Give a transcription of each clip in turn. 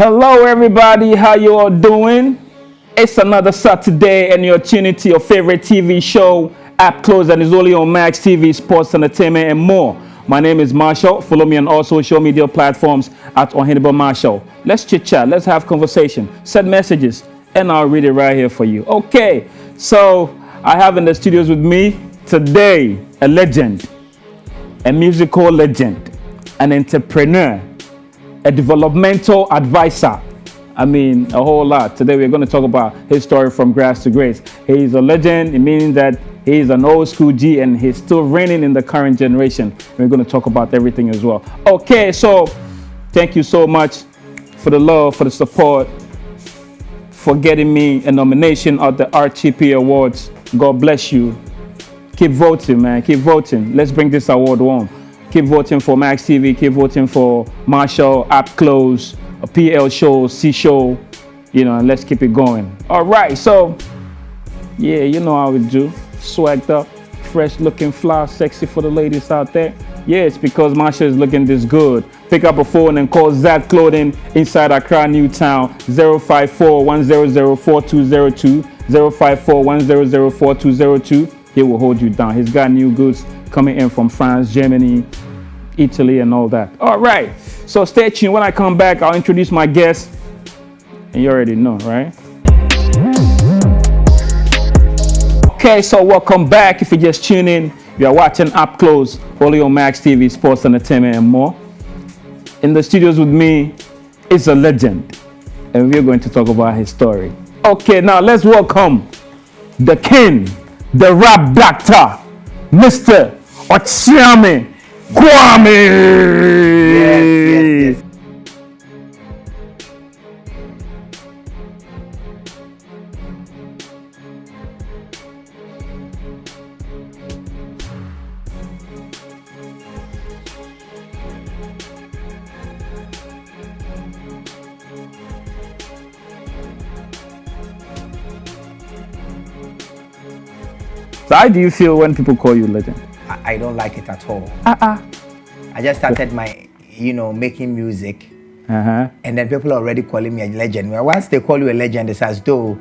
Hello everybody, how you all doing? It's another Saturday and you're tuning to your favorite TV show, Upclose, and it's only on Max TV, Sports, Entertainment, and more. My name is Marshall. Follow me on all social media platforms at Unhittable Marshall. Let's chit chat, let's have conversation, send messages, and I'll read it right here for you. Okay, so I have in the studios with me today a legend, a musical legend, an entrepreneur, a developmental advisor. I mean, a whole lot. Today we're going to talk about his story from grass to grace. He's a legend. It means that he's an old school G and he's still reigning in the current generation. We're going to talk about everything as well. Okay, so thank you so much for the love, for the support, for getting me a nomination at the RTP Awards. God bless you. Keep voting, man. Keep voting. Let's bring this award home. Keep voting for Max TV. Keep voting for Marshall, Upclose, a PL show, C show, and let's keep it going. All right, so yeah, you know how we do. Swagged up, fresh looking, fly, sexy for the ladies out there. Yeah, it's because Marshall is looking this good. Pick up a phone and call Zach Clothing inside Accra, Newtown, 054-100-4202, 054-100-4202. He will hold you down. He's got new goods coming in from France, Germany, Italy, and all that. All right, so stay tuned. When I come back, I'll introduce my guest, and you already know, right? Okay, so welcome back. If you just tune in, you are watching Upclose, only on Max TV, Sports, Entertainment, and more. In the studios with me is a legend, and we're going to talk about his story. Okay, now let's welcome the king, the rap doctor, Mr. Okyeame Kwame. Yes. So how do you feel when people call you legend? I don't like it at all. I just started my, making music. And then people are already calling me a legend. Well, once they call you a legend, it's as though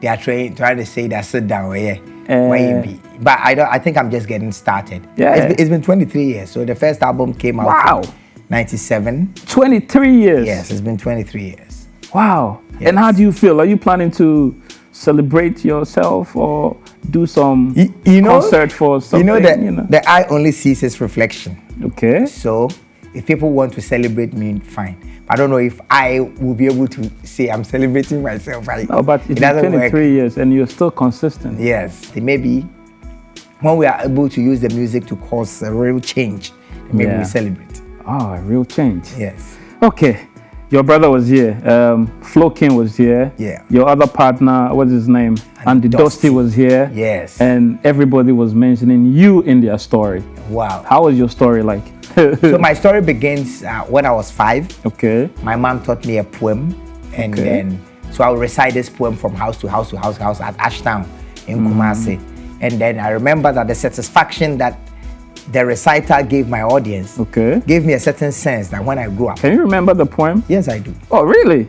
they are trying to say that sit down where you be. But I think I'm just getting started. Yeah. It's been 23 years. So the first album came out in 97. 23 years? Yes, it's been 23 years. Wow. Yes. And how do you feel? Are you planning to celebrate yourself or do some concert for something? The eye only sees its reflection. Okay. So if people want to celebrate me, fine. I don't know if I will be able to say I'm celebrating myself. No, but it's been 23 years and you're still consistent. Yes. Maybe when we are able to use the music to cause a real change, maybe we celebrate. Oh, a real change. Yes. Okay. Your brother was here. Flo King was here. Yeah. Your other partner, what's his name? Andy Dusty was here. Yes. And everybody was mentioning you in their story. Wow. How was your story like? So my story begins when I was 5. Okay. My mom taught me a poem, and then I would recite this poem from house to house at Ashtown in Kumasi. And then I remember that the satisfaction that the reciter gave my audience gave me a certain sense that when I grew up. Can you remember the poem? Yes, I do. Oh, really?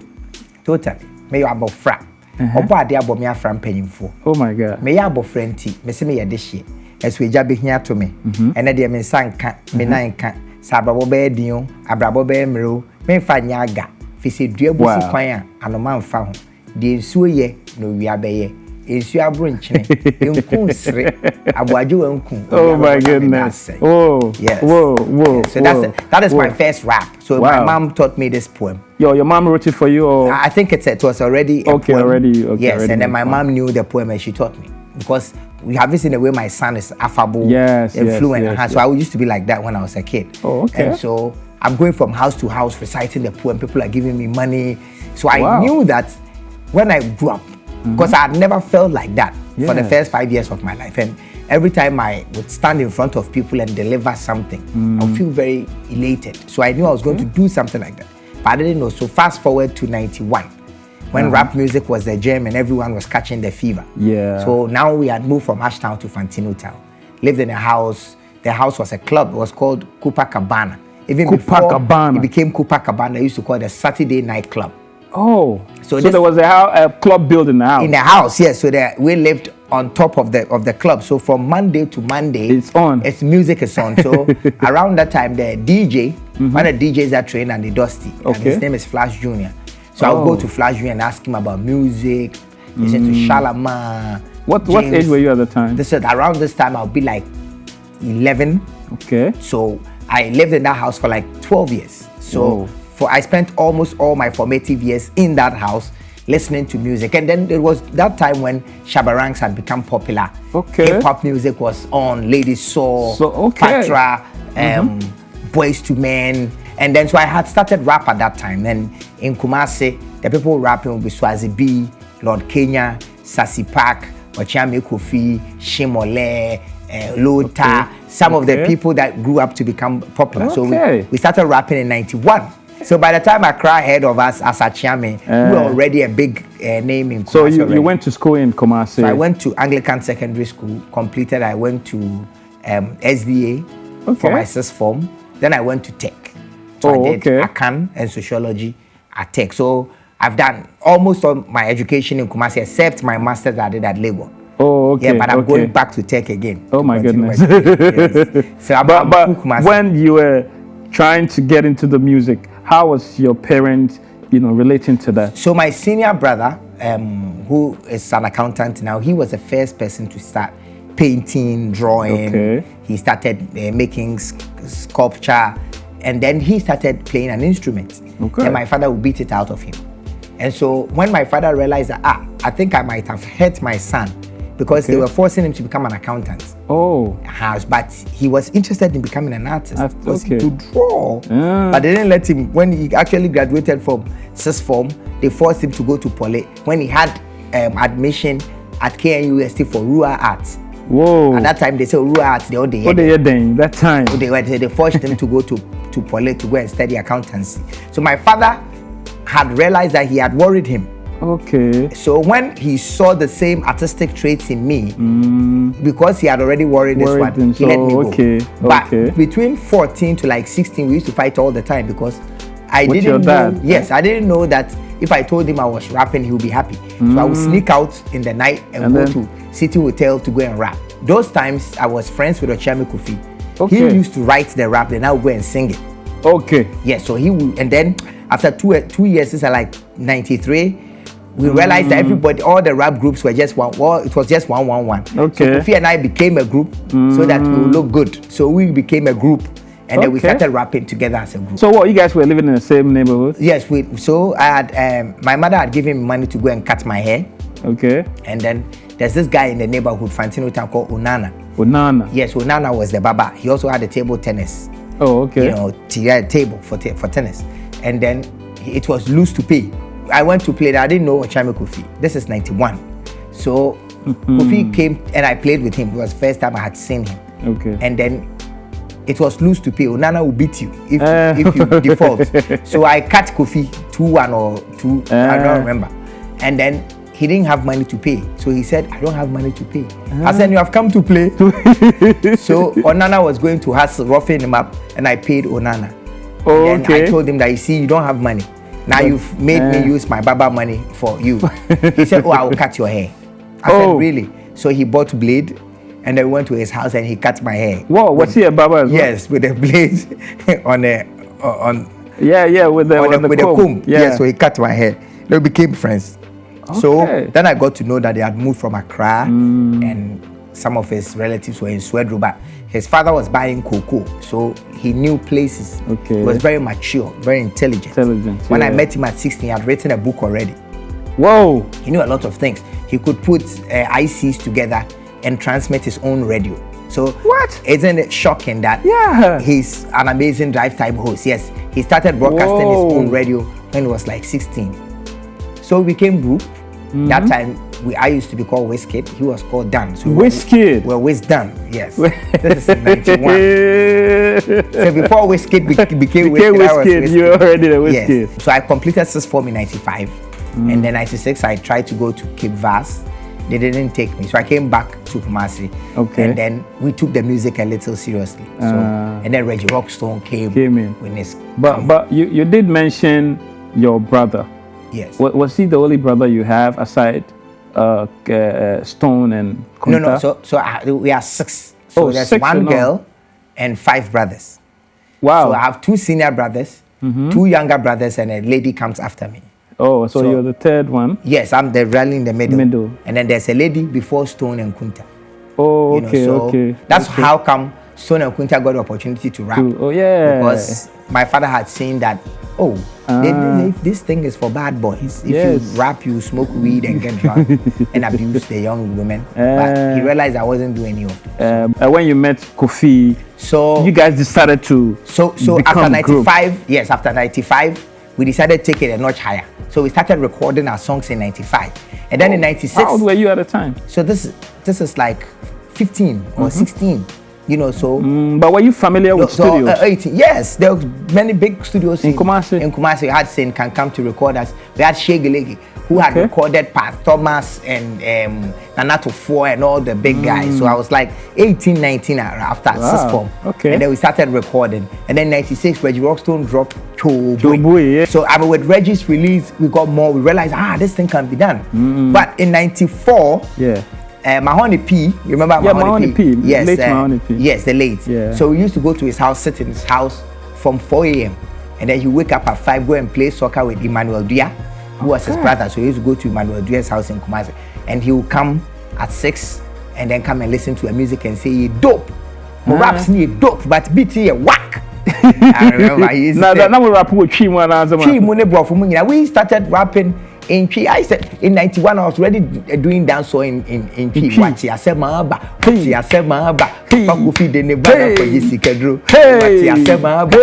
Totally. May you about fra. Opo ade abo me afra mpanyimfo. Oh my God. Me ya abo frenti. Me se me ye de hye. Esu eja be hia to me. Ene de me nsanka, me nan ka. Sa abrabo be edin, abrabo be emro. Me fa nya aga. Fi se dua busi kwan a anoma mfa ho. De nsuo ye no wia be ye. Ensu abro nchene. Enku sre. Aboaje wa nku. Oh my goodness. Oh. Yes. Whoa. So that is my first rap. So my mom taught me this poem. Your mom wrote it for you, or? I think it was already a poem. Already. Yes, already and then my mom knew the poem and she taught me, because we have seen the way my son is affable, fluent. So I used to be like that when I was a kid. Oh, okay. And so I'm going from house to house reciting the poem. People are giving me money. So I knew that when I grew up, because I had never felt like that for the first 5 years of my life. And every time I would stand in front of people and deliver something, I would feel very elated. So I knew I was going to do something like that. But I didn't know. So fast forward to 91, when rap music was the jam and everyone was catching the fever. Yeah. So now we had moved from Ashtown to Fantino Town. Lived in a house. The house was a club. It was called Copacabana. Even before it became Copacabana, they used to call it a Saturday night club. Oh, so there was a club built in the house. In the house, yes. So that we lived on top of the club. So from Monday to Monday, it's on. It's music is on. So around that time, the DJ, one of the DJs that trained and the Dusty, and his name is Flash Jr. So I'll go to Flash Jr. and ask him about music. Listen to Shalama. What age were you at the time? Around this time, I'll be like 11. Okay. So I lived in that house for like 12 years. So I spent almost all my formative years in that house listening to music. And then there was that time when Shabarangs had become popular. Okay. Hip-hop music was on, Lady Soul, Patra, Boys to Men. And then so I had started rap at that time. And in Kumasi, the people rapping would be Swazi B, Lord Kenya, Sassy Park, Okyeame Kofi, Shimole, Lota, some of the people that grew up to become popular. So we started rapping in 91. So by the time Accra heard of us as Okyeame, we were already a big name in Kumasi. So you went to school in Kumasi? So I went to Anglican Secondary School, completed. I went to SDA for my sixth form. Then I went to Tech. So I did Akan and Sociology at Tech. So I've done almost all my education in Kumasi except my master's I did at Lagos. Oh, okay. Yeah, but I'm going back to Tech again. Oh my goodness. Yes. So but when you were trying to get into the music, how was your parents, relating to that? So my senior brother, who is an accountant now, he was the first person to start painting, drawing. Okay. He started making sculpture, and then he started playing an instrument. Okay. And my father would beat it out of him. And so when my father realized that, I think I might have hurt my son because they were forcing him to become an accountant. Oh. But he was interested in becoming an artist. To draw. Yeah. But they didn't let him. When he actually graduated from sixth form, they forced him to go to Poly. When he had admission at KNUST for rural arts. Whoa. At that time, they said rural arts, they all the What they doing that time? They forced him to go to Poly to go and study accountancy. So my father had realized that he had worried him. Okay. So when he saw the same artistic traits in me, because he had already worried this one, he let me go. But between 14 to like 16, we used to fight all the time because I didn't know. Yes, I didn't know that if I told him I was rapping, he would be happy. So I would sneak out in the night and go to City Hotel to go and rap. Those times I was friends with Okyeame Kofi. He used to write the rap, then I would go and sing it. Okay. Yes, so he would, and then after two years, since I like 93, we realized that all the rap groups were just one. Well, it was just 111. Okay. So Kofi and I became a group so that we would look good. So we became a group, and then we started rapping together as a group. So what, you guys were living in the same neighborhood? Yes, so I had my mother had given me money to go and cut my hair. Okay. And then there's this guy in the neighborhood, Fantino Town, called Onana. Onana. Yes, Onana was the baba. He also had a table tennis. Oh, okay. Table for tennis. And then it was loose to pay. I went to play that. I didn't know Okyeame Kofi. This is 91. So Kofi came and I played with him. It was the first time I had seen him. Okay. And then it was loose to pay. Onana will beat you if you default. So I cut Kofi 2-1 or 2. I don't remember. And then he didn't have money to pay. So he said, I don't have money to pay. I said, you have come to play. So Onana was going to hustle, roughing him up, and I paid Onana. Oh, and then I told him that, you see, you don't have money. Now you've made me use my baba money for you. He said, I will cut your hair. I said, really? So he bought blade, and then went to his house and he cut my hair. Whoa, was he a baba as well? Yes, with a blade on with the comb. Yeah, so he cut my hair. They became friends. Okay. So then I got to know that they had moved from Accra and some of his relatives were in Swedru, but his father was buying cocoa, so he knew places. Okay. He was very mature, very intelligent. When I met him at 16, he had written a book already. Whoa! He knew a lot of things. He could put ICs together and transmit his own radio. So what? Isn't it shocking that he's an amazing drive time host? Yes, he started broadcasting his own radio when he was like 16. So we became group. That time I used to be called Wizkid. He was called Dan. So Wizkid? Well, Wizdan, yes. This is 91. So before Wizkid became Wizkid, you were already a Wizkid. Yes. So I completed sixth form in 95. And then 96, I tried to go to Cape Vast. They didn't take me. So I came back to Kumasi. Okay. And then we took the music a little seriously. So and then Reggie Rockstone came in. With his but you did mention your brother. Yes. Was he the only brother you have aside Stone and Kunta? No. So we are 6. So there's 6 one girl and 5 brothers. Wow. So I have 2 senior brothers, 2 younger brothers, and a lady comes after me. Oh, so you're the third one? Yes, I'm the rally in the middle. Middle. And then there's a lady before Stone and Kunta. Oh, okay, okay. That's how come Stone and Kunta got the opportunity to rap. Oh, yeah. Because my father had seen that, this thing is for bad boys. If you rap, you smoke weed and get drunk and abuse the young women. But he realized I wasn't doing any of it. When you met Kofi, so you guys decided to So after 95, yes, after 95, we decided to take it a notch higher. So we started recording our songs in 95. And then in 96... How old were you at the time? So this is like 15 or 16. You know, so... but were you familiar with studios? 18. Yes, there were many big studios in Kumasi. In Kumasi, we had Saint Can come to record us. We had Shegelegi, who had recorded Pat Thomas and Nanato 4 and all the big guys. So I was like 18, 19 after 6th form. Okay. And then we started recording. And then 96, Reggie Rockstone dropped Choboy. Yeah. So with Reggie's release, we got more. We realized, this thing can be done. But in 94... Yeah. Mahoney P, you remember Mahoney P? Yes, late Mahoney P. Yes, the late. Yeah. So we used to go to his house, sit in his house from 4 a.m. And then he wake up at 5, go and play soccer with Emmanuel Dia, who was his brother. So he used to go to Emmanuel Dia's house in Kumasi. And he would come at 6 and then come and listen to a music and say, "You dope. My raps need dope, but BT a whack." I remember he used to now we rap with Chimu. We started rapping in Chi. I said in 91 I was already doing dancehall in Chi. Wati ase maaba, wati ase maaba, pakufi de ne bana kwa jisikadro. Wati ase maaba.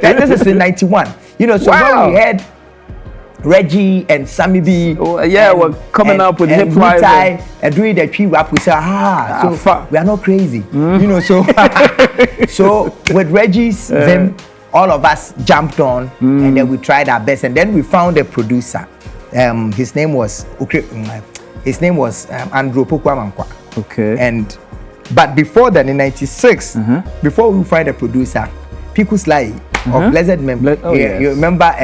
This is in 91. You know, so when we had Reggie and Sammy B, we're coming up with hip hop and doing the Chi rap. We said, we are not crazy. You know, so so with Reggie's, then all of us jumped on and then we tried our best, and then we found a producer. His name was Andrew Pokwamankwa. Okay. But before then, in 96, before we find a producer, Piku Sly of Blessed Memory. You remember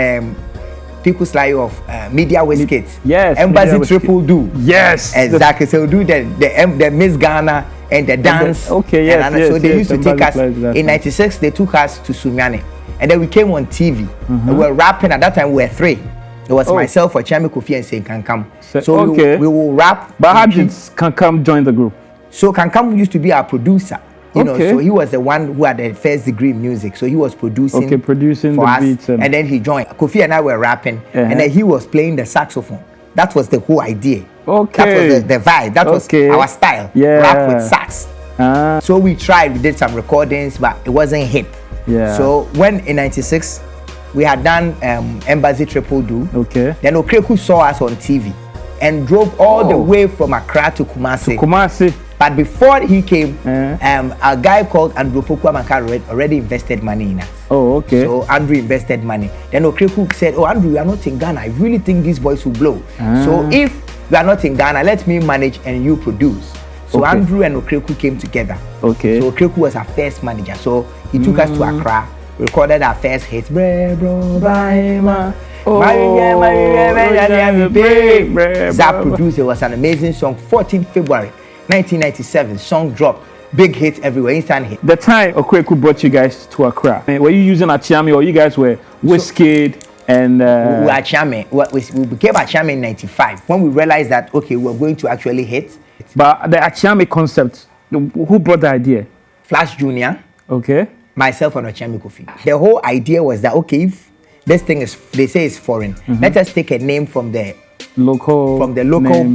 Piku Sly of Media Westgate? Yes. Embassy Triple Do. Yes. Exactly. So we do the Miss Ghana and the dance. So they used to take us in 96. They took us to Sumiane, and then we came on TV. And we were rapping. At that time, we were 3. It was myself, Okyeame Kofi, and Saint Kankam. So we will rap. But how did Kankam join the group? So Kankam used to be our producer. You know, so he was the one who had the first degree in music. So he was producing for the us, beats. And then he joined. Kofi and I were rapping, and then he was playing the saxophone. That was the whole idea. Okay. That was the vibe. That was our style. Yeah. Rap with sax. So we tried. We did some recordings, but it wasn't hip. Yeah. So when in 96, we had done Embassy Triple Do. Okay. Then Okreku saw us on TV and drove all the way from Accra to Kumasi. But before he came, a guy called Andrew Pokwamankwa already invested money in us. Oh, okay. So Andrew invested money. Then Okreku said, Andrew, we are not in Ghana. I really think these boys will blow. So if we are not in Ghana, let me manage and you produce. So Andrew and Okreku came together. Okay. So Okreku was our first manager. So he took us to Accra, recorded our first hit. Zap produced. It was an amazing song. 14th February 1997. Song dropped. Big hit everywhere. Instant hit. The time Okreku brought you guys to Accra, were you using Okyeame or you guys were Wizkid and we were Okyeame. We became Okyeame in 95 when we realized that we were going to actually hit. But the Okyeame concept, who brought the idea? Flash Jr. Okay. Myself and Okyeame Kofi. The whole idea was that if this thing is, they say it's foreign, let us take a name from the local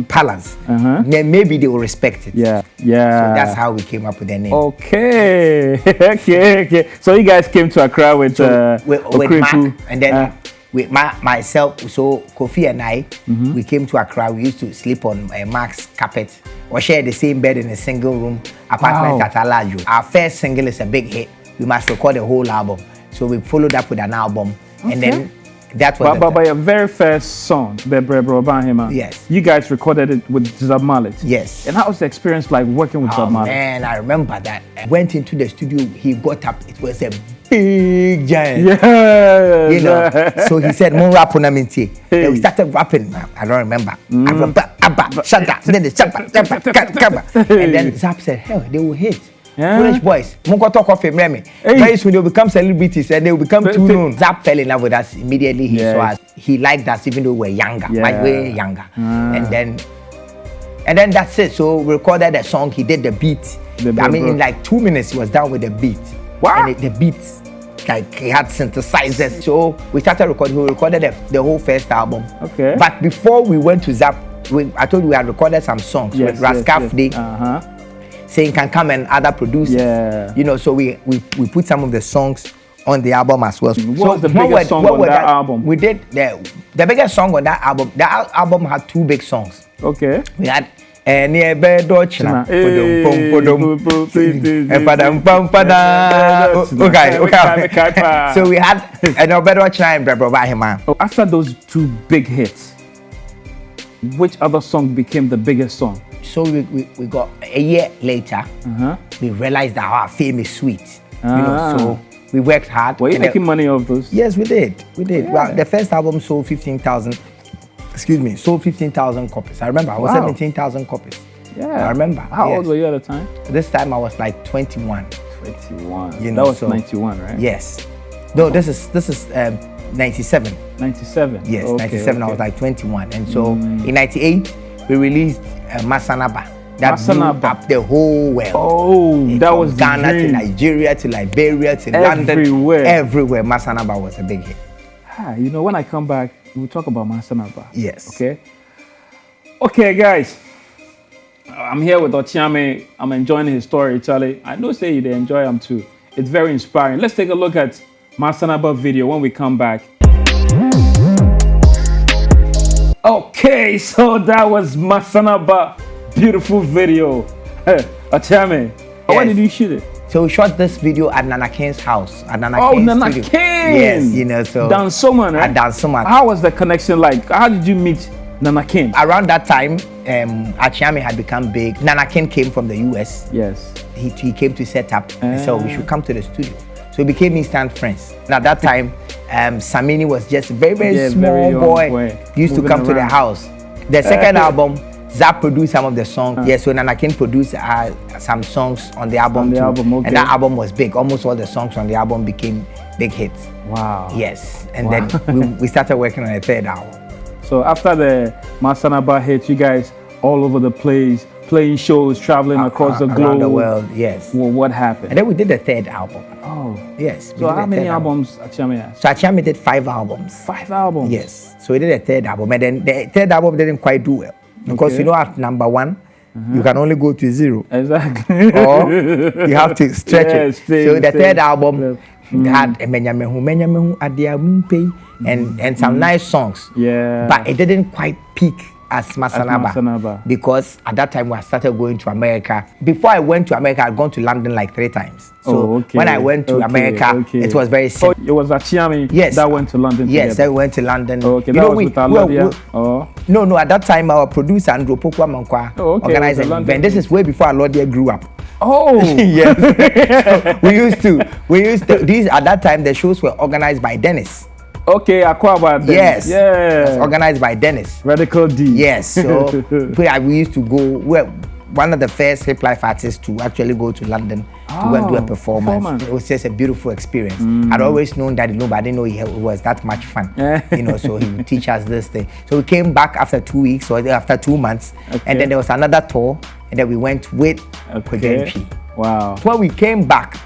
palace. Then maybe they will respect it. Yeah. So that's how we came up with the name. Okay. Okay. So you guys came to Accra with Mark, and then with myself. So Kofi and I, we came to Accra. We used to sleep on Mark's carpet or share the same bed in a single room apartment at Alajo. Our first single is a big hit. We must record a whole album. So we followed up with an album, and then that was. But your very first song, Bebre Brobahima. Yes. You guys recorded it with Zab Mallet. Yes. And how was the experience like working with Zab Mallet? Man, I remember that. I went into the studio. He got up. It was a big giant. Yeah. You know. So he said, "Mon rap on minty." Then we started rapping. I don't remember. And then Zap said, "Hell, they will hit." Yeah. Foolish boys, Mungo talk of him, Remy. Very soon they'll become celebrities and they will become too known. Zap fell in love with us immediately. He saw us. He liked us even though we were younger, like way younger. And then that's it. So we recorded a song. He did the beat. In like 2 minutes he was done with the beat. Wow. And the beats, like he had synthesizers. So we started recording. We recorded the whole first album. Okay. But before we went to Zap, I told you we had recorded some songs with Rascaf Day. Saying can come and other producers. Yeah. You know, so we put some of the songs on the album as well. What was the biggest song on that album? We did the biggest song on that album. That album had 2 big songs. Okay. We had okay. So we had After those 2 big hits, which other song became the biggest song? So we got a year later, we realized that our fame is sweet. You know, so we worked hard. Were you making money off those? Yes, we did. Yeah. Well, the first album sold 15,000. Sold 15,000 copies. I remember I was 17,000 copies. Yeah, I remember. How old were you at the time? This time I was like 21. 21. You know, that was 91, right? Yes. No, this is 97. 97. Yes, okay, 97. Okay. I was like 21, and so in 98 we released Masanaba. That blew up the whole world. Oh, that was Ghana to Nigeria to Liberia to London. Everywhere. Masanaba was a big hit. You know, when I come back, we'll talk about Masanaba. Yes. Okay, guys. I'm here with Okyeame. I'm enjoying his story, Charlie. I know say they enjoy him too. It's very inspiring. Let's take a look at Masanaba video when we come back. Okay, so that was Masanaba. Beautiful video. Okyeame, where did you shoot it? So we shot this video at Nana Kane's house. At Nana Kane. Yes, you know, so Dansoman, right? At Dansoman. How was the connection like? How did you meet Nana Kane? Around that time, Okyeame had become big. Nana Kane came from the US. Yes. He came to set up, and so we should come to the studio. So we became instant friends. And at that time, Samini was just a very small boy. Used to come to the house. The second album, Zap produced some of the songs. Yes, so Nana King produced some songs on the album too. And that album was big. Almost all the songs on the album became big hits. Wow. Yes. And then we started working on a third album. So after the Masanaba hit, you guys all over the place, playing shows, traveling across the globe. Around the world, yes. Well, what happened? And then we did the third album. Oh. Yes. So how many albums Okyeame has? So Okyeame did 5 albums. 5 albums? Yes. So we did a third album. And then the third album didn't quite do well. Because you know at number 1, you can only go to 0. Exactly. Or you have to stretch it. So the third album had Menyamehu Adiamumpe and some nice songs. Yeah. But it didn't quite peak as Masanaba. Because at that time I started going to America. Before I went to America, I'd gone to London like 3 times. So when I went to America, it was very simple. Oh, it was Okyeame that went to London Yes, together. I went to London. Okay, that was with Alodia. No, at that time our producer Andrew Pokwa Mankwa organized an event. This is way before Alodia grew up. Oh yes. So we used to these at that time the shows were organized by Dennis. Okay, Aquaba. Yes. Yeah. Organized by Dennis. Radical D. Yes. So we used to go. We're one of the first hip life artists to actually go to London to go and do a performance. It was just a beautiful experience. I'd always known that, but I didn't know it was that much fun. You know, so he would teach us this thing. So we came back after 2 weeks or after 2 months, and then there was another tour, and then we went with Kodenchi. Wow. So when we came back,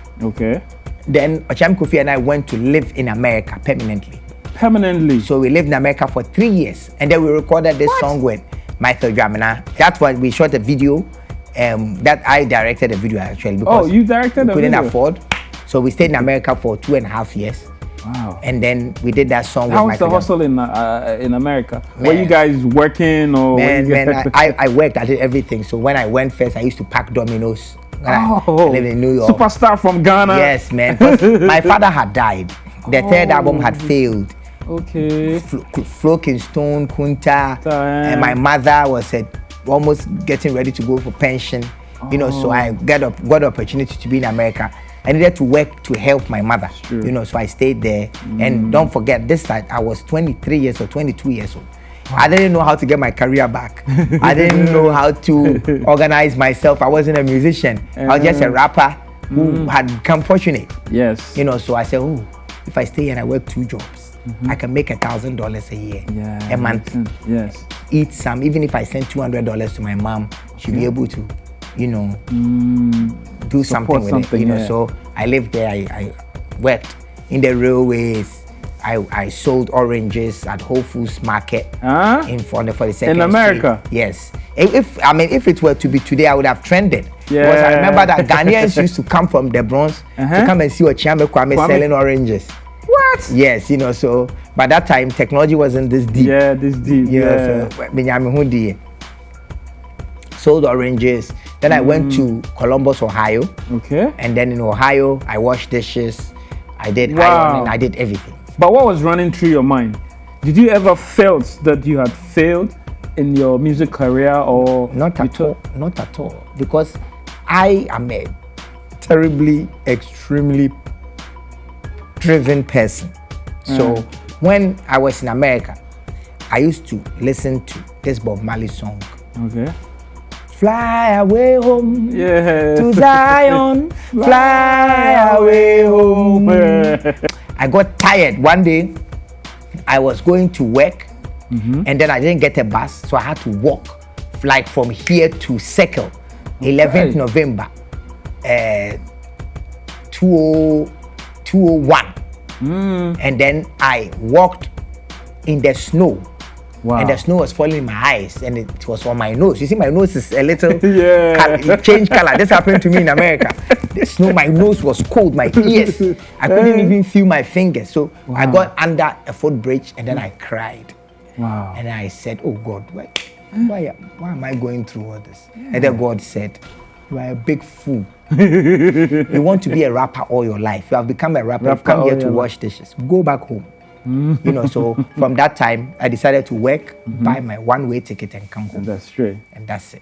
then Okyeame Kofi and I went to live in America permanently. So we lived in America for 3 years, and then we recorded this song with Michael Dramina. That's when we shot a video. That I directed the video actually. Because you directed the video? We couldn't afford, so we stayed in America for 2.5 years. Wow. And then we did that song. How was the hustle in America? Man. Were you guys working or? I worked. I did everything. So when I went first, I used to pack Dominos. I lived in New York. Superstar from Ghana. Yes, man. My father had died. The third album had failed. Okay. Flo Kingston, Kunta, and my mother was almost getting ready to go for pension. You know, so I got the opportunity to be in America. I needed to work to help my mother. So I stayed there. And don't forget, this time I was 23 years old, 22 years old. I didn't know how to get my career back. I didn't know how to organize myself. I wasn't a musician. I was just a rapper who had become fortunate. Yes. So I said, oh, if I stay here and I work 2 jobs, I can make $1,000 a year, a month. Yes. Eat some. Even if I send $200 to my mom, she'll be able to, do something with it. So I lived there. I worked in the railways. I sold oranges at Whole Foods Market in for the 42nd in America. Street. Yes. If it were to be today, I would have trended. Yeah. Because I remember that Ghanaians used to come from the Bronx to come and see Okyeame Kwame selling oranges. What? Yes, so by that time technology wasn't this deep. Yeah, this deep. So sold oranges. Then I went to Columbus, Ohio. Okay. And then in Ohio, I washed dishes. I did ironing. I did everything. But what was running through your mind? Did you ever felt that you had failed in your music career or not at all? Not at all. Because I am a terribly, extremely driven person. So when I was in America, I used to listen to this Bob Marley song. Okay. Fly away home to Zion, fly away home. I got tired one day. I was going to work and then I didn't get a bus, so I had to walk like from here to Circle, 11th November, 2001. And then I walked in the snow. Wow. And the snow was falling in my eyes and it was on my nose. You see, my nose is a little it changed color. This happened to me in America. The snow, my nose was cold, my ears. I couldn't even feel my fingers. So I got under a footbridge and then I cried. Wow. And I said, oh God, why am I going through all this? And then God said, you are a big fool. You want to be a rapper all your life. You have become a rapper. You've come here to wash dishes. Go back home. So from that time, I decided to work, buy my one-way ticket and come home. And that's straight. And that's it.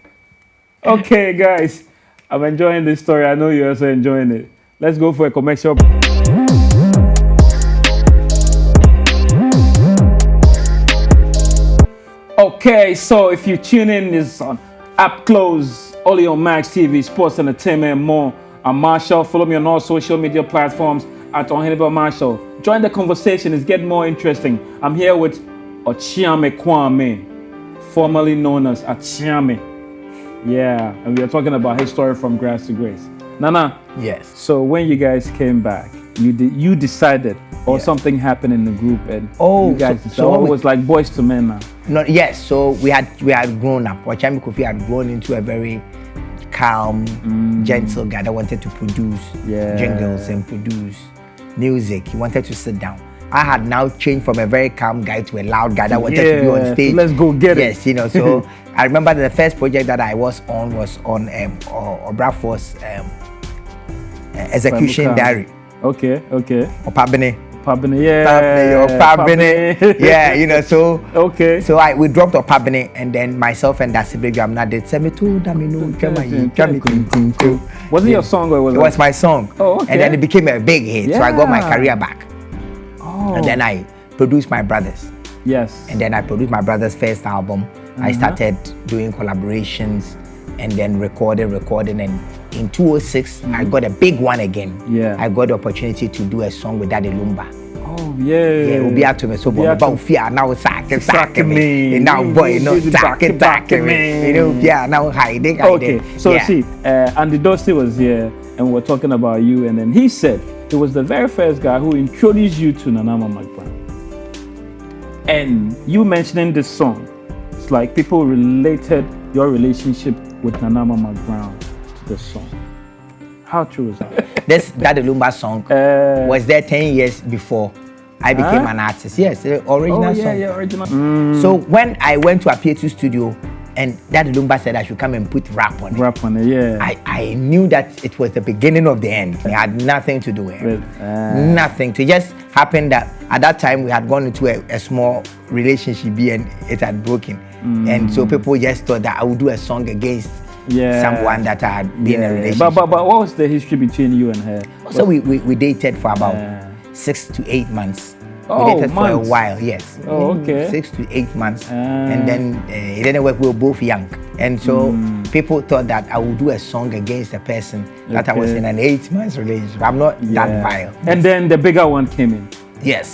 Okay, guys. I'm enjoying this story. I know you're also enjoying it. Let's go for a commercial. Okay, so if you tune in, it's on Upclose, only on Max TV, Sports Entertainment, and more. I'm Marshall. Follow me on all social media platforms at Onheneba Marshall. Join the conversation. It's getting more interesting. I'm here with Okyeame Kwame, formerly known as Okyeame. Yeah, and we are talking about his story from grass to grace. Nana. Yes. So when you guys came back, you decided, or something happened in the group, and you guys decided, it was like boys to men now. No, yes. So we had grown up. Okyeame Kofi had grown into a very calm, gentle guy that wanted to produce jingles and produce music. He wanted to sit down. I had now changed from a very calm guy to a loud guy that wanted to be on stage. Let's go get it. Yes, so I remember the first project that I was on Obrafo's Execution Diary. Okay. Opabene, so okay. So we dropped Opabene, and then myself and Dasibe Jamna did Semeto Domino. Was it your song or was it was my song? Oh, okay. And then it became a big hit, so I got my career back. And then I produced my brothers. Yes. And then I produced my brother's first album. I started doing collaborations and then recording, and in 2006 I got a big one again. I got the opportunity to do a song with Daddy Lumba. Oh yeah. We'll be out to me so about fear now sack me. And now boy no tack me. Now hiding. Okay. So see, Andy Dusty was here and we're talking about you, and then he said he was the very first guy who introduced you to Nanama McBrown. And you mentioning this song, it's like people related your relationship with Nanama McBrown to this song. How true is that? This Daddy Lumba song was there 10 years before I became an artist. Yes, the original song. Yeah, original. So when I went to a P2 studio and Daddy Lumba said I should come and put rap on it. I knew that it was the beginning of the end. It had nothing to do with it. Nothing. It just happened that at that time we had gone into a small relationship and it had broken. And so people just thought that I would do a song against someone that I had been in a relationship. But what was the history between you and her? So we dated for about 6 to 8 months. Oh, we dated months. for a while, yes. Oh, okay. 6 to 8 months. And then it didn't work. We were both young. And so people thought that I would do a song against the person that I was in an 8 months relationship. I'm not that vile. And then the bigger one came in. Yes.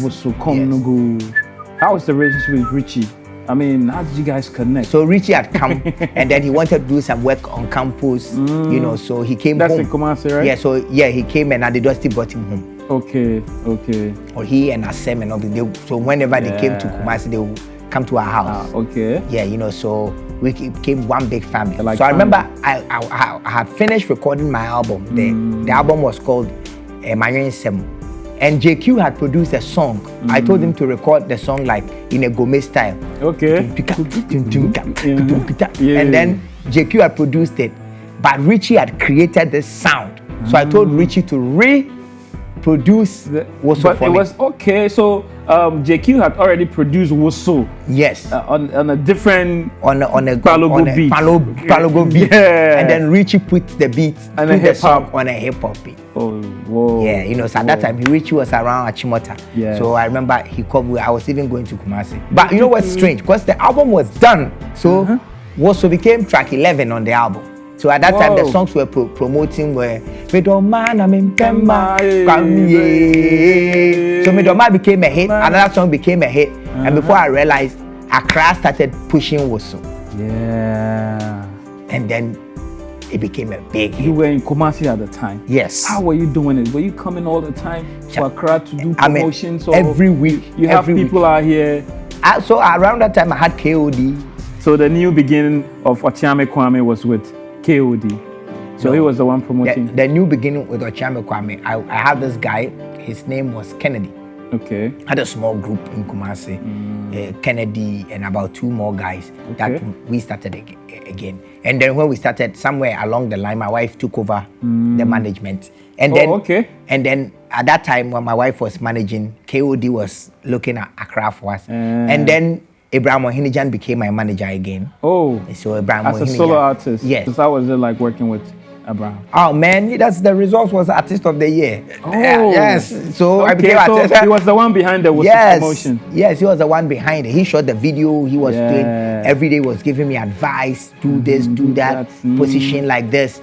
How was the relationship with Richie? I mean, how did you guys connect? So Richie had come and then he wanted to do some work on campus, so he came home. That's in Kumasi, right? Yeah, so he came and Adidusty brought him home. Okay. Or he and Asem and all so whenever they came to Kumasi, they would come to our house. Okay. Yeah, so we became one big family. Like so I remember I had finished recording my album. The album was called Manyan Sem. And JQ had produced a song. I told him to record the song like in a gourmet style. Okay. And then JQ had produced it. But Richie had created this sound. So I told Richie to reproduce Woso but for it me. was okay. So JQ had already produced Woso. Yes. On a different on a Palogo beat. Palogo beat. Yeah. And then Richie put the beat and put the song on a hip hop beat. Oh, whoa. Yeah, so at that time Richie was around Achimota. Yeah. So I remember he called me. I was even going to Kumasi. But you know what's strange? Because the album was done. So Woso became track 11 on the album. So at that time, the songs we were promoting were Midoma So Midoma became a hit. Another song became a hit. And before I realized, Accra started pushing Woso. Yeah. And then it became a big hit. You were in Kumasi at the time. Yes. How were you doing it? Were you coming all the time to Accra to do promotions? Every week. You have people out here. So around that time, I had KOD. So the new beginning of Okyeame Kwame was with KOD. So he was the one promoting. The new beginning with Okyeame Kwame, I had this guy, his name was Kennedy. Okay. I had a small group in Kumasi, Kennedy and about 2 more guys that we started again. And then when we started, somewhere along the line, my wife took over the management. And then at that time when my wife was managing, KOD was looking at Accra for us. And then Abraham Ohinijan became my manager again. Oh, so Abraham as a solo artist. Yes. So how was it like working with Abraham? Oh man, that's the result was Artist of the Year. Oh, yes. So I became artist. He was the one behind the promotion. Yes, he was the one behind it. He shot the video. He was doing every day. Was giving me advice. Do this, do that. Position like this.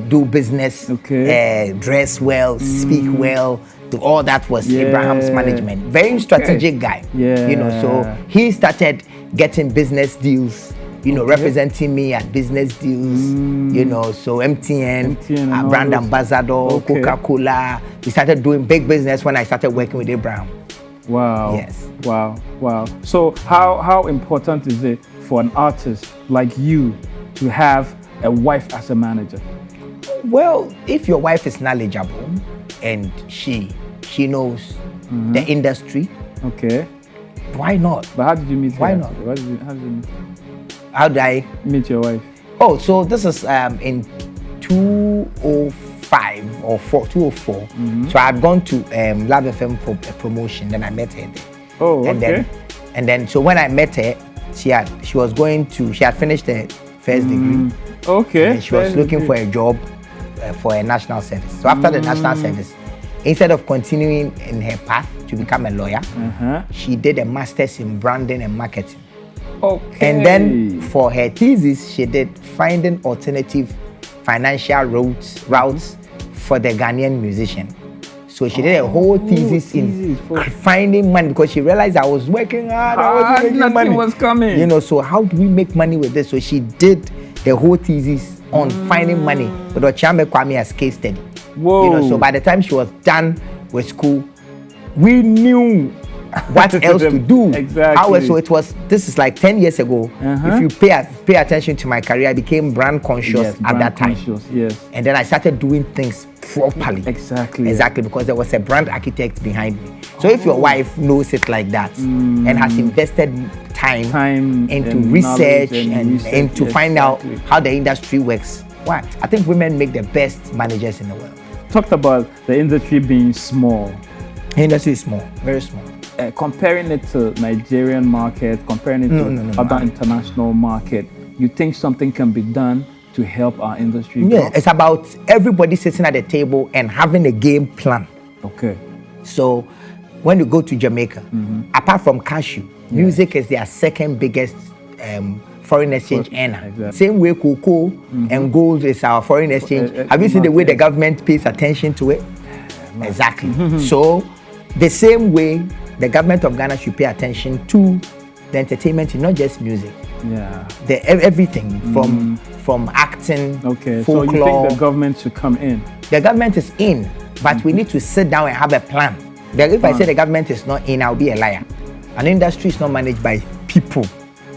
Do business. Okay. Dress well. Speak well. All that was Abraham's management. Very strategic guy. Yeah. So he started getting business deals. Representing me at business deals. So MTN brand ambassador, Coca-Cola. We started doing big business when I started working with Abraham. Wow. Yes. Wow. So how important is it for an artist like you to have a wife as a manager? Well, if your wife is knowledgeable and she knows the industry, why not? But how did you meet her? Why not? How did you meet? How did I meet your wife? Oh, so this is in 2005 or 2004. So I had gone to Lab FM for a promotion. Then I met her there. Oh, and then so when I met her, she had finished her first degree. Okay. And she was looking for a job for a national service. So after the national service, instead of continuing in her path to become a lawyer, she did a master's in branding and marketing. Okay. And then for her thesis, she did finding alternative financial routes for the Ghanaian musician. So she did a whole thesis in finding money because she realized I was working hard. I wasn't making money. Nothing was coming. So how do we make money with this? So she did the whole thesis on finding money with Okyeame Kwame as case study. Whoa. So by the time she was done with school, we knew what else to do. Exactly. So this is like 10 years ago. If you pay attention to my career, I became brand conscious at that time. Yes. And then I started doing things properly. Exactly, because there was a brand architect behind me. So if your wife knows it like that and has invested time into research and to find out how the industry works, I think women make the best managers in the world. Talked about the industry being small. The industry is small, very small. Comparing it to Nigerian market, comparing it to other international market, you think something can be done to help our industry Yeah, grow? it's about everybody sitting at the table and having a game plan. Okay. So when you go to Jamaica, apart from cashew, music is their second biggest foreign exchange earner. Exactly. Same way cocoa and gold is our foreign exchange. Have you seen the way the government pays attention to it? Exactly. So the same way the government of Ghana should pay attention to the entertainment, not just music. Yeah. Everything from acting, Okay. folklore. So you think the government should come in? The government is in, but we need to sit down and have a plan. If I say the government is not in, I'll be a liar. An industry is not managed by people.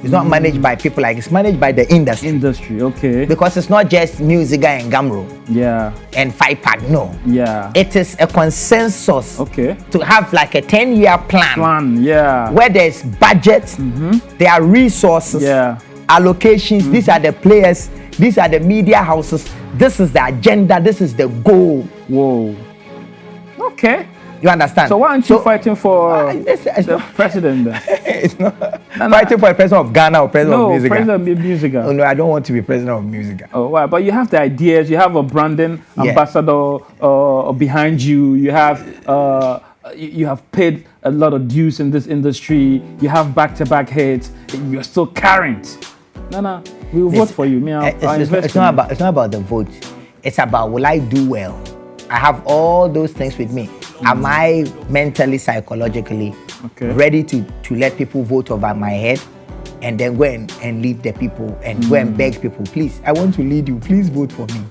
It's not managed by people, like it's managed by the industry. Industry, okay. Because it's not just music and Gamro Yeah. and 5-pack, no. Yeah. It is a consensus Okay. to have like a 10-year plan Yeah. where there's budget, there are resources, Yeah. allocations, these are the players, these are the media houses, this is the agenda, this is the goal. Whoa. Okay. You understand? So why aren't you fighting for it's the president then? It's not fighting for the president of Ghana or president of No, Music. president of Musica. Oh no, I don't want to be president of Music. Oh, wow. But you have the ideas. You have a branding ambassador behind you. You have you have paid a lot of dues in this industry. You have back-to-back hits. You're still current. No, we will vote for you. Me, It's not about the vote. It's about, will I do well? I have all those things with me. Am I mentally, psychologically ready to let people vote over my head, and then go and lead the people and go and beg people, please, I want to lead you, please vote for me.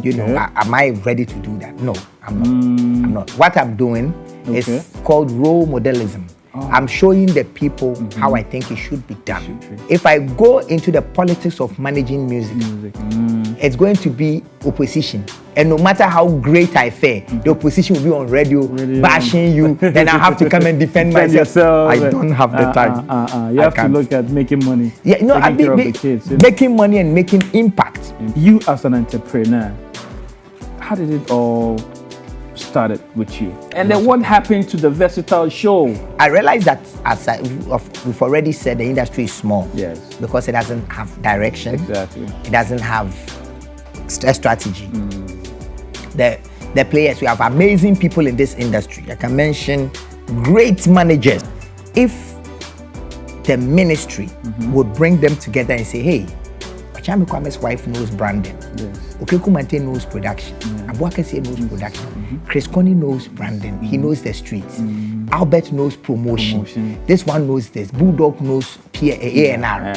You know, am I ready to do that? No, I'm not. I'm not. What I'm doing is called role modelism. I'm showing the people how I think it should be done. If I go into the politics of managing music, it's going to be opposition. And no matter how great I fare, the opposition will be on radio bashing you. Then I have to come and defend myself. Yourself. I don't have the time. You have to look at making money. Yeah, no, taking care of the kids, making money and making impact. You as an entrepreneur, how did it all started with you? And then what happened to the Versatile show? I realized that, as we've already said, the industry is small. Yes. Because it doesn't have direction. Exactly. It doesn't have a strategy. The players, we have amazing people in this industry. I can mention great managers. If the ministry would bring them together and say, hey, Okyeame Kwame's wife knows branding. Yes. Okeku Mante knows production. Abuakese knows production. Chris Connie knows branding. He knows the streets. Albert knows promotion. This one knows this. Bulldog knows A&R.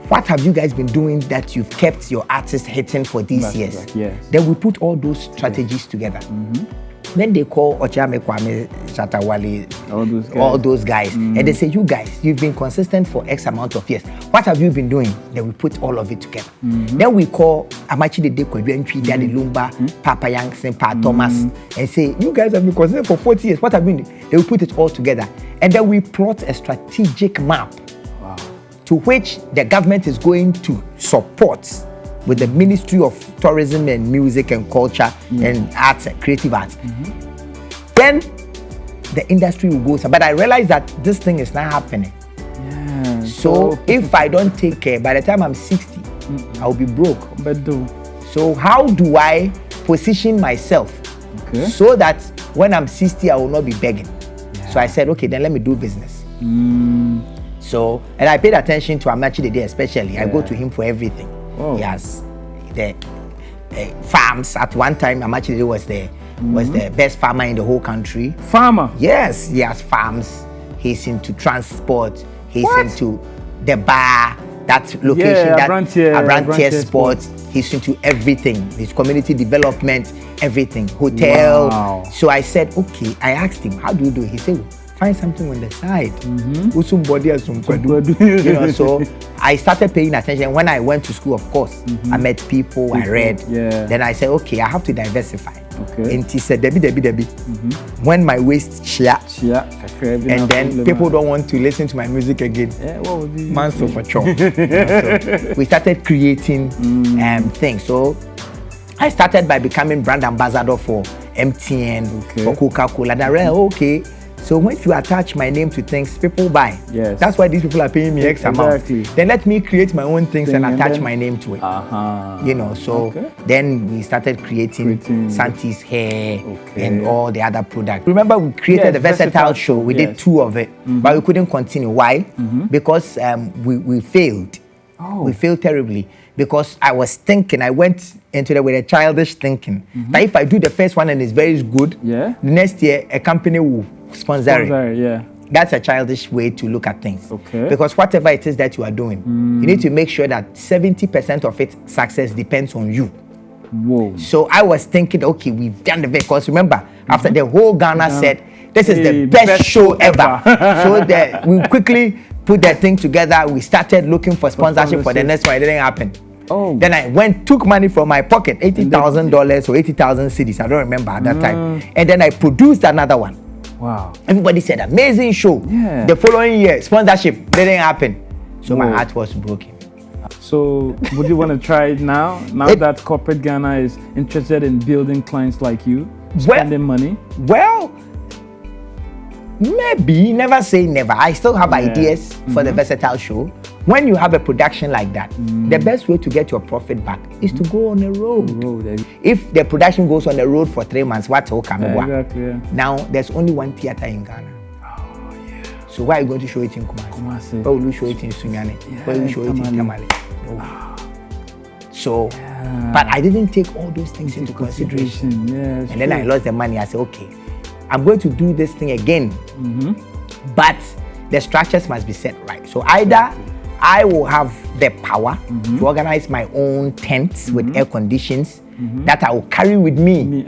What have you guys been doing that you've kept your artists hitting for these years? Yes. Then we put all those strategies together. Then they call Okyeame Kwame, Shatawale, all those guys. And they say, you guys, you've been consistent for X amount of years. What have you been doing? Then we put all of it together. Then we call Amachi de Kweduentwi, Daddy Lumba, Papa Yankson, Pa Thomas, and say, you guys have been consistent for 40 years. What have you been doing? They will put it all together. And then we plot a strategic map to which the government is going to support with the Ministry of Tourism and Music and Culture and Arts and Creative Arts. Then the industry will go. But I realize that this thing is not happening. Yeah. So if I don't take care, by the time I'm 60, I'll be broke. So how do I position myself so that when I'm 60, I will not be begging? So I said, okay, then let me do business. So, and I paid attention to Amachi Dede especially. I go to him for everything. He has the farms. At one time, Amachi Dede was the best farmer in the whole country. Farmer? Yes, he has farms. He's into transport. He's into the bar, that location, Abrantier Sports. He's into everything. His community development, everything. Hotel. Wow. So I said, okay. I asked him, how do you do it? He said, find something on the side. You know, so I started paying attention. When I went to school, of course, I met people, I read. Then I said, okay, I have to diversify. And he said, Debbie. When my waist share, and then people don't want to listen to my music again. What would be? Man, so for sure. So we started creating things. So I started by becoming brand ambassador for MTN, for Coca-Cola. And I realized, okay, So when you attach my name to things, people buy. Yes. That's why these people are paying me X amount. Exactly. Then let me create my own things and attach my name to it. You know, so then we started creating Santi's hair and all the other products. Remember, we created the Versatile Show. We did 2 of it, but we couldn't continue. Why? Because we failed. We failed terribly. Because I was thinking, I went into it with a childish thinking that if I do the first one and it's very good, the next year a company will sponsor it. Yeah. That's a childish way to look at things. Okay. Because whatever it is that you are doing, you need to make sure that 70% of its success depends on you. Whoa. So I was thinking, okay, we've done the best. Because remember, after the whole Ghana said, this is the best show ever. So we quickly put that thing together. We started looking for sponsorship for the next one. It didn't happen. Then I took money from my pocket, $80,000 or 80,000 cedis. I don't remember at that time. And then I produced another one. Wow. Everybody said, amazing show. Yeah. The following year, sponsorship didn't happen. So my heart was broken. So would you want to try it now? Now that corporate Ghana is interested in building clients like you, spending money? Well, maybe, never say never. I still have ideas for the Versatile Show. When you have a production like that, the best way to get your profit back is to go on the road. If the production goes on the road for 3 months, what's exactly, Now, there's only one theater in Ghana. So why are you going to show it in Kumasi? Why will you show it in Sunyani? Why will you show it in Tamale? No. So, but I didn't take all those things into consideration. Yes, and then I lost the money. I said, okay, I'm going to do this thing again. But the structures must be set right. So either I will have the power to organize my own tents with air conditions that I will carry with me.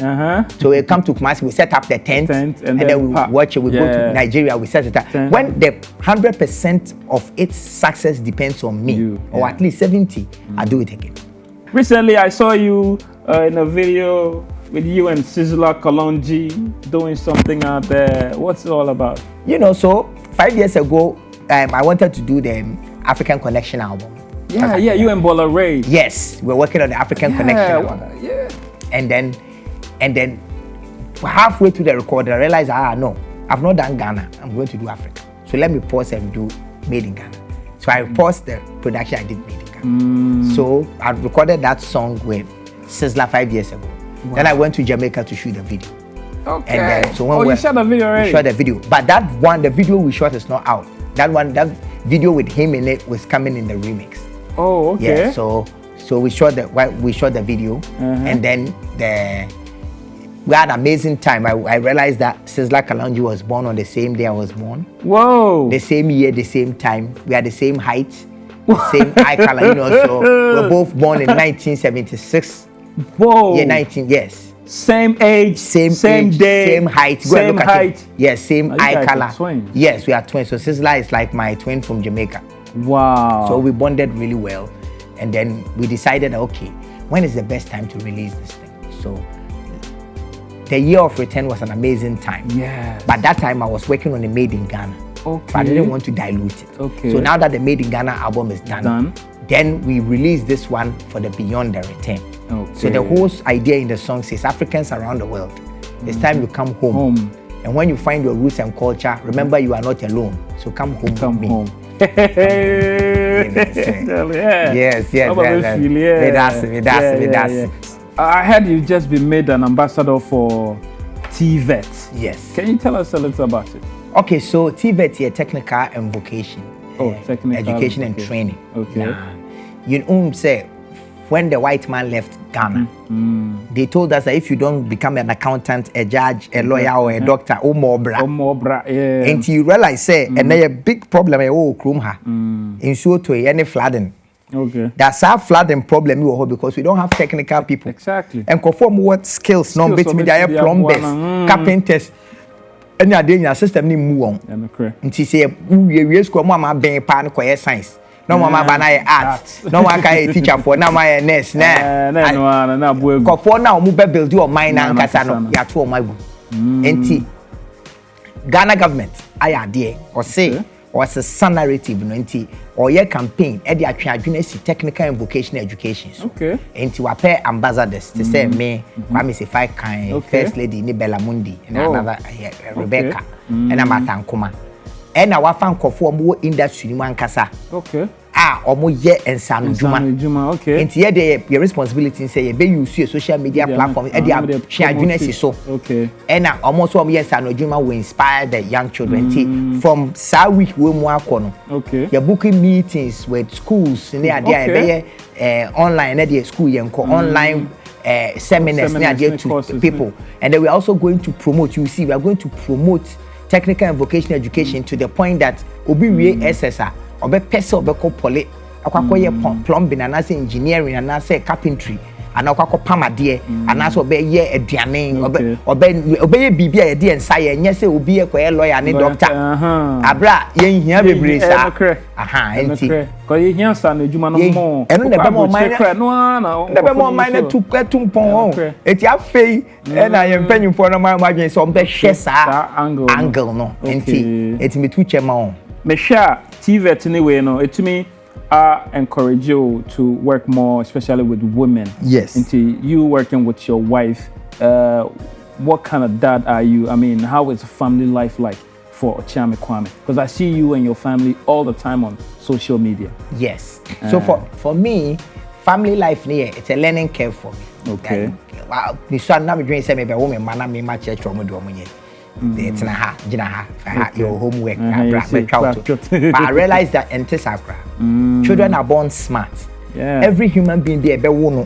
So we come to Kumasi, we set up the tent and then we watch it. We go to Nigeria, we set it up. When the 100% of its success depends on me, or at least 70, I'll do it again. Recently, I saw you in a video with you and Sizzla Kalonji doing something out there. What's it all about? You know, so 5 years ago, I wanted to do the African Connection album. Yeah, you and Bola Ray. Yes, we're working on the African Connection album. Yeah. And then halfway through the recording, I realized, no, I've not done Ghana. I'm going to do Africa. So let me pause and do Made in Ghana. So I paused the production I did Made in Ghana. So I recorded that song with Sizzla 5 years ago. Wow. Then I went to Jamaica to shoot the video. Okay. And then, so when you shot the video already? We shot the video. But that one, the video we shot is not out. That video with him in it was coming in the remix. Oh, okay. Yeah, so we shot the video, and then we had an amazing time. I realized that Sizzla Kalonji was born on the same day I was born. Whoa. The same year, the same time. We had the same height, the same eye color, you know. So we're both born in 1976. Whoa. Yeah, 19, yes. Same age, same age, day, same height. Same height. Yes, same eye color. Twins. Yes, we are twins. So Sizzla is like my twin from Jamaica. Wow. So we bonded really well. And then we decided, okay, when is the best time to release this thing? So the year of return was an amazing time. Yeah. But that time I was working on the Made in Ghana. Okay. But I didn't want to dilute it. Okay. So now that the Made in Ghana album is done, then we released this one for the Beyond the Return. Okay. So the whole idea in the song says Africans around the world, it's time you come home. And when you find your roots and culture, remember you are not alone. So come home with me. Yes. I heard you've just been made an ambassador for TVET. Yes. Can you tell us a little about it? Okay, so TVET here, technical and vocation. Technical education and training. Okay. Now, you know, say when the white man left Ghana, they told us that if you don't become an accountant, a judge, a lawyer, or a doctor, and you realize, say, and there's a big problem, in so to any flooding. Okay. That's our flooding problem because we don't have technical people. Exactly. And conform what skills, no, bit me, they are plumbers, carpenters. And you're doing your system, ni move on. And she say, we school, mama, being pan, quiet science. No mama banana art. No one can teacher for now my nest. Nah, for now, move build your mind and Casano. You are my book. Ghana government, I are there or say ɔsesa narrative no nti ɔyɛ campaign ɛde atwe adwene si technical and vocational education so nti wapɛ ambassadors to say me Kwame Sefai kan first lady ni Bella Mundi and another Rebecca and Amata Nkoma and our fan nkɔfo ɔmo industry ni mankasa ɔmo yɛ nsano dwuma nti yɛ de your responsibility say you be use your social media platform ɛde atwe adwene si so and ɔmo so ɔmo yɛ nsano dwuma will inspire the young children nti from saa week we mu akɔ no you're booking meetings with schools ne ade a ɛbɛyɛ online na de school yɛn kɔ online seminars ne ade to people and then we're also going to promote we are going to promote technical and vocational education to the point that obi wie SSR obe pese obe ko pole akwakoye plumbing and as engineering and as carpentry and akwako pamade and as obe ye aduane obe ye bibia ye de ensa ye nye se obi ye koye lawyer ne doctor abra ye hia bebre sa enti ko ye hia sa na adwuma no mo eno ne be mo man na tu mpon eti afei na ye mpanyimfo no ma adwen se ombe hwe sa angle no enti me tu chema on me share TV anyway no etumi encourage you to work more especially with women. Yes. Into you working with your wife, what kind of dad are you? I mean, how is family life like for Okyeame Kwame? Because I see you and your family all the time on social media. Yes. So for me, family life it's a learning curve for me. Okay. Wow, me so na me dream say me be woman man na me ma church omo do omo ye. It's na ha, gina ha, your homework, but I realized that enter children are born smart. Yeah. Every human being there,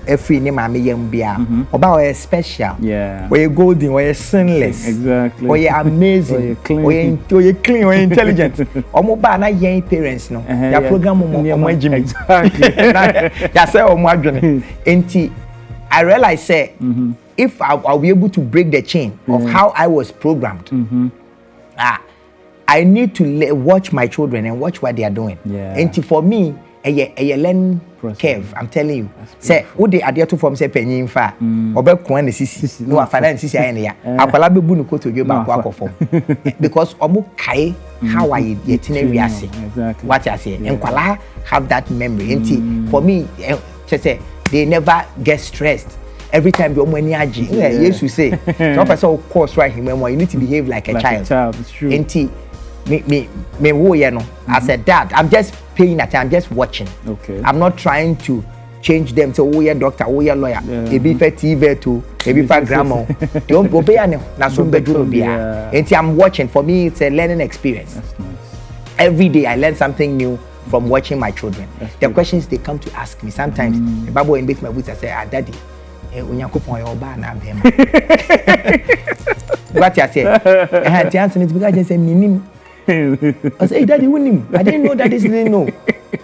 every name I am bia. About we special. Yeah. We golden, we sinless. Exactly. We amazing. We clean, we intelligent. Omo ba na young parents no. Ya program omo Jimmy. Exactly. Ya say omo adwene. Enti I realized say if I'll be able to break the chain of how I was programmed, I need to watch my children and watch what they are doing. Yeah. And for me, a learning curve, I'm telling you. Say, what they adhere to from say penny fa, obe kwan sisi, no afana sisi ayene akwala be bu no koto dwe ba kwa form. Because omo kai how I yetine wiase. Exactly. What I say, and kwala have that memory. And for me, say they never get stressed. Every time you're money aji, yes, you say. So of course, right? Remember, you need to behave like a child. It's true. Me wo ye no. As a dad, I'm just paying attention. I'm just watching. Okay. I'm not trying to change them to oh yeah doctor, oh yeah lawyer. Ebi for TV to, ebi for grandma. Don't obey any. Na so bedroom bia. I'm watching. For me, it's a learning experience. That's nice. Every day, I learn something new from watching my children. The questions they come to ask me sometimes. The Bible in my boots, I say, Daddy. Unyakopon your ba na bema. What you say? The answer is because I just say minim. I say, Daddy, unim. I didn't know that this didn't know.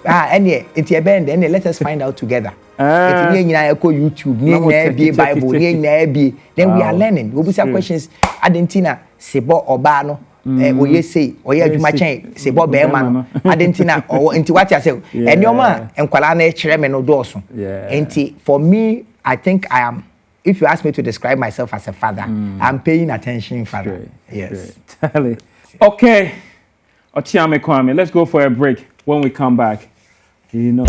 And yeah, it's your band, and let us find out together. It's YouTube, near Bible, near then we are learning. We will have questions. Argentina, Sebo Obano. Oye say, oye adwuma chen, Sebo Bema no. Argentina or into what you say. And your man, and kwala na chere me no doso. And for me, I think I am. If you ask me to describe myself as a father, I'm paying attention, father. Yes. Okay. Okyeame Kwame, let's go for a break. When we come back, you know.